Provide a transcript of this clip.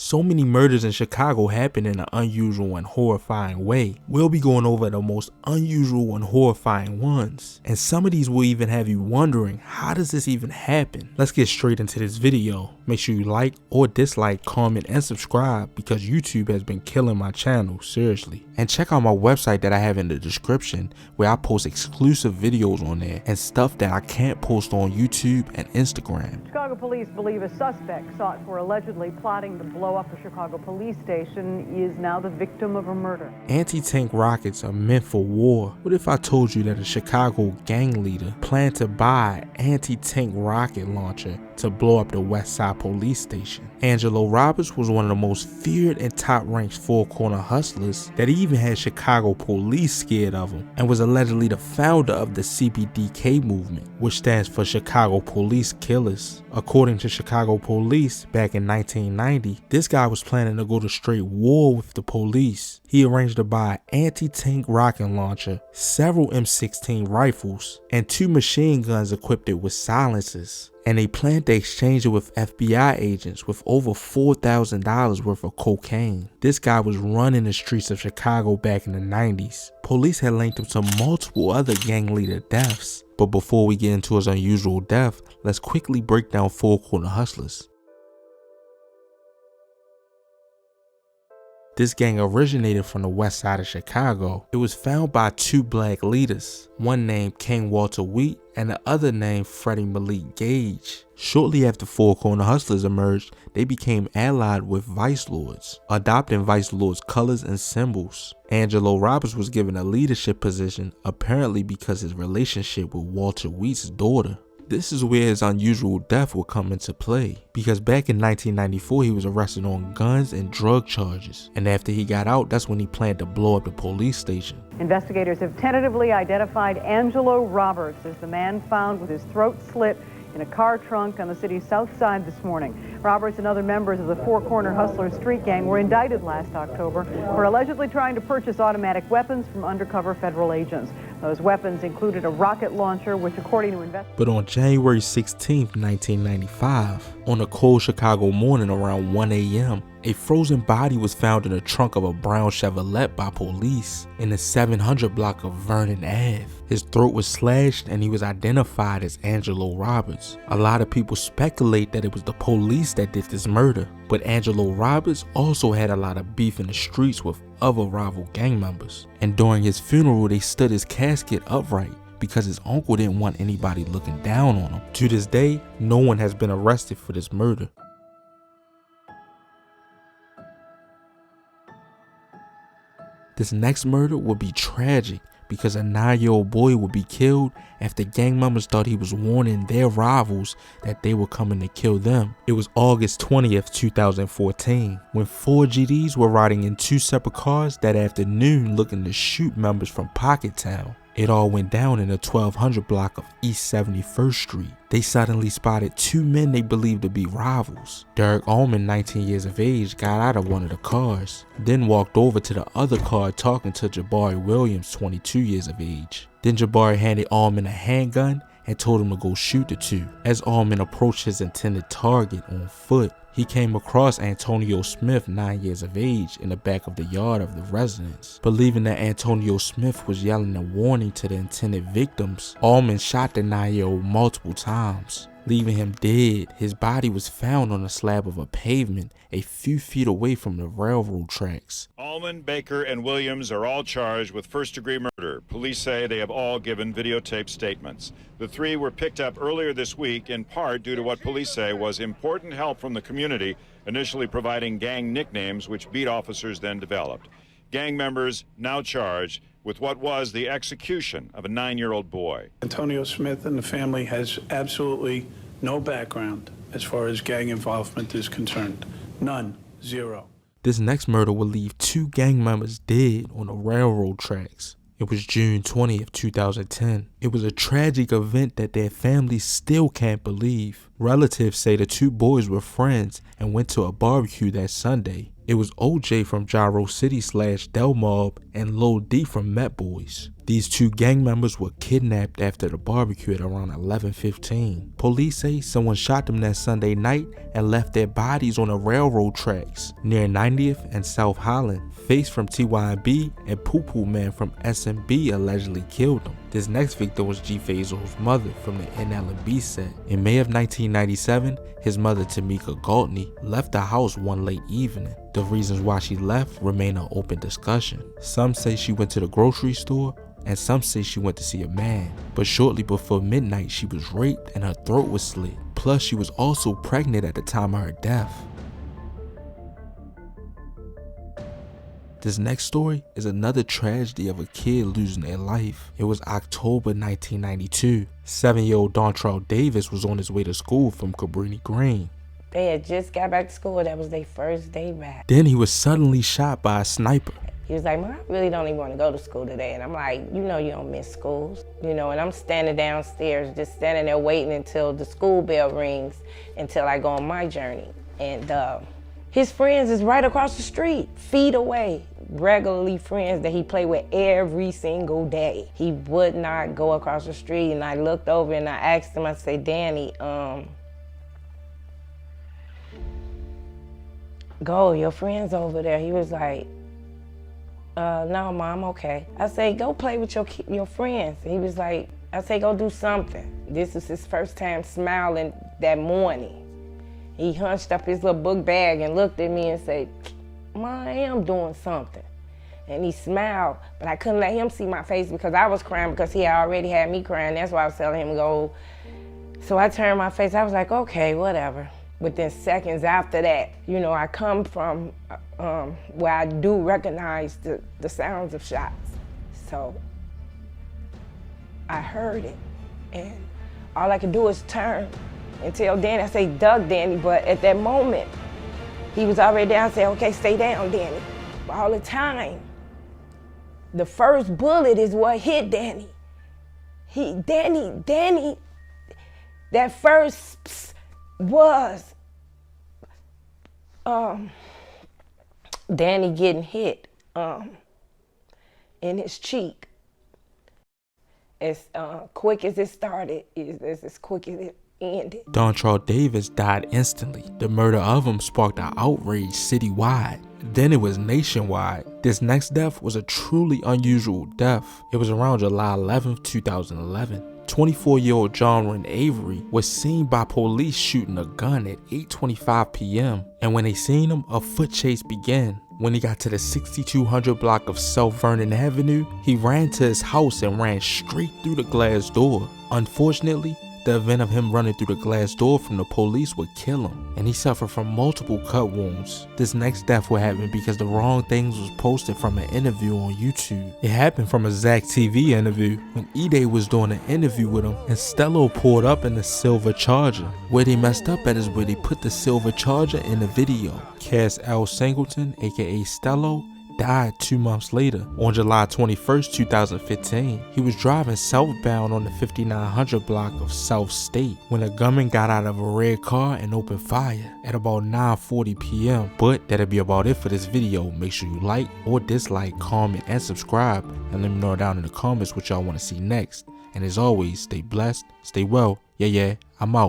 So many murders in Chicago happen in an unusual and horrifying way. We'll be going over the most unusual and horrifying ones. And some of these will even have you wondering, how does this even happen? Let's get straight into this video. Make sure you like or dislike, comment, and subscribe because YouTube has been killing my channel, seriously. And check out my website that I have in the description where I post exclusive videos on there and stuff that I can't post on YouTube and Instagram. Chicago police believe a suspect sought for allegedly plotting to blow up a Chicago police station is now the victim of a murder. Anti-tank rockets are meant for war. What if I told you that a Chicago gang leader planned to buy an anti-tank rocket launcher to blow up the West Side police station? Angelo Roberts was one of the most feared and top-ranked four-corner hustlers that even had Chicago police scared of him, and was allegedly the founder of the CPDK movement, which stands for Chicago Police Killers. According to Chicago police, back in 1990, this guy was planning to go to straight war with the police. He arranged to buy an anti-tank rocket launcher, several M16 rifles, and 2 machine guns equipped with silencers. And they planned to exchange it with FBI agents with over $4,000 worth of cocaine. This guy was running the streets of Chicago back in the 90s. Police had linked him to multiple other gang leader deaths. But before we get into his unusual death, let's quickly break down Four Corner Hustlers. This gang originated from the west side of Chicago. It was founded by 2 black leaders, one named King Walter Wheat and the other named Freddie Malik Gage. Shortly after Four Corner Hustlers emerged, they became allied with Vice Lords, adopting Vice Lords' colors and symbols. Angelo Roberts was given a leadership position, apparently because his relationship with Walter Wheat's daughter. This is where his unusual death will come into play, because back in 1994 he was arrested on guns and drug charges, and after he got out, that's when he planned to blow up the police station. Investigators have tentatively identified Angelo Roberts as the man found with his throat slit in a car trunk on the city's south side this morning. Roberts and other members of the Four Corner Hustlers street gang were indicted last October for allegedly trying to purchase automatic weapons from undercover federal agents. Those weapons included a rocket launcher, which according to investigators... But on January 16, 1995, on a cold Chicago morning around 1 a.m., a frozen body was found in the trunk of a brown Chevrolet by police in the 700 block of Vernon Ave. His throat was slashed and he was identified as Angelo Roberts. A lot of people speculate that it was the police that did this murder, but Angelo Roberts also had a lot of beef in the streets with other rival gang members. And during his funeral, they stood his casket upright because his uncle didn't want anybody looking down on him. To this day, no one has been arrested for this murder. This next murder would be tragic because a 9-year-old boy would be killed after gang members thought he was warning their rivals that they were coming to kill them. It was August 20th, 2014, when 4 GDs were riding in 2 separate cars that afternoon looking to shoot members from Pockettown. It all went down in the 1200 block of East 71st Street. They suddenly spotted 2 men they believed to be rivals. Derek Allman, 19 years of age, got out of one of the cars, then walked over to the other car talking to Jabari Williams, 22 years of age. Then Jabari handed Allman a handgun and told him to go shoot the 2. As Allman approached his intended target on foot, he came across Antonio Smith, 9 years of age, in the back of the yard of the residence. Believing that Antonio Smith was yelling a warning to the intended victims, Allman shot the 9-year-old multiple times, leaving him dead. His body was found on a slab of a pavement a few feet away from the railroad tracks. Allman, Baker, and Williams are all charged with first-degree murder. Police say they have all given videotaped statements. The 3 were picked up earlier this week, in part due to what police say was important help from the community, initially providing gang nicknames which beat officers then developed. Gang members now charged with what was the execution of a 9-year-old boy. Antonio Smith and the family has absolutely no background as far as gang involvement is concerned. None. Zero. This next murder will leave 2 gang members dead on the railroad tracks. It was June 20th, 2010. It was a tragic event that their families still can't believe. Relatives say the 2 boys were friends and went to a barbecue that Sunday. It was OJ from Gyro City / Del Mob and Lil D from Met Boys. These two gang members were kidnapped after the barbecue at around 11:15. Police say someone shot them that Sunday night and left their bodies on the railroad tracks near 90th and South Highland. Face from TYB and Poo Poo Man from SMB allegedly killed them. This next victim was G Fazo's mother from the NL&B set. In May of 1997, his mother Tamika Galtney left the house one late evening. The reasons why she left remain an open discussion. Some say she went to the grocery store, and some say she went to see a man. But shortly before midnight, she was raped and her throat was slit. Plus, she was also pregnant at the time of her death. This next story is another tragedy of a kid losing their life. It was October 1992. 7-year-old Dontrell Davis was on his way to school from Cabrini Green. They had just got back to school. That was their first day back. Then he was suddenly shot by a sniper. He was like, "Mom, I really don't even want to go to school today." And I'm like, "You know you don't miss schools." You know, and I'm standing downstairs, just standing there waiting until the school bell rings until I go on my journey. And his friends is right across the street, feet away. Regularly friends that he played with every single day. He would not go across the street. And I looked over and I asked him, I said, "Danny, go, your friend's over there." He was like, "No, Mom, okay." I say, "Go play with your friends." He was like, I say, "Go do something." This was his first time smiling that morning. He hunched up his little book bag and looked at me and said, "Mom, I am doing something." And he smiled, but I couldn't let him see my face because I was crying because he already had me crying. That's why I was telling him to go. So I turned my face, I was like, okay, whatever. Within seconds after that, you know, I come from where I do recognize the sounds of shots. So I heard it, and all I could do is turn and tell Danny, I say, "Duck, Danny," but at that moment, he was already down. I said, "Okay, stay down, Danny." But all the time, the first bullet is what hit Danny. Danny, that first was Danny getting hit in his cheek. As quick as it started, is as quick as it ended. Dontrell Davis died instantly. The murder of him sparked an outrage citywide. Then it was nationwide. This next death was a truly unusual death. It was around July 11th, 2011. 24-year-old John Wren Avery was seen by police shooting a gun at 8:25 p.m. And when they seen him, a foot chase began. When he got to the 6200 block of South Vernon Avenue, he ran to his house and ran straight through the glass door. Unfortunately, the event of him running through the glass door from the police would kill him, and he suffered from multiple cut wounds. This next death would happen because the wrong things was posted from an interview on YouTube. It happened from a Zach TV interview when E-Day was doing an interview with him, and Stello pulled up in the silver Charger. Where they messed up at is where they put the silver Charger in the video. Cass L. Singleton, aka Stello, died 2 months later on July 21st, 2015. He was driving southbound on the 5900 block of South State when a gunman got out of a red car and opened fire at about 9:40 p.m. But that'll be about it for this video. Make sure you like or dislike, comment, and subscribe, and let me know down in the comments what y'all want to see next. And as always, stay blessed, stay well. Yeah, I'm out.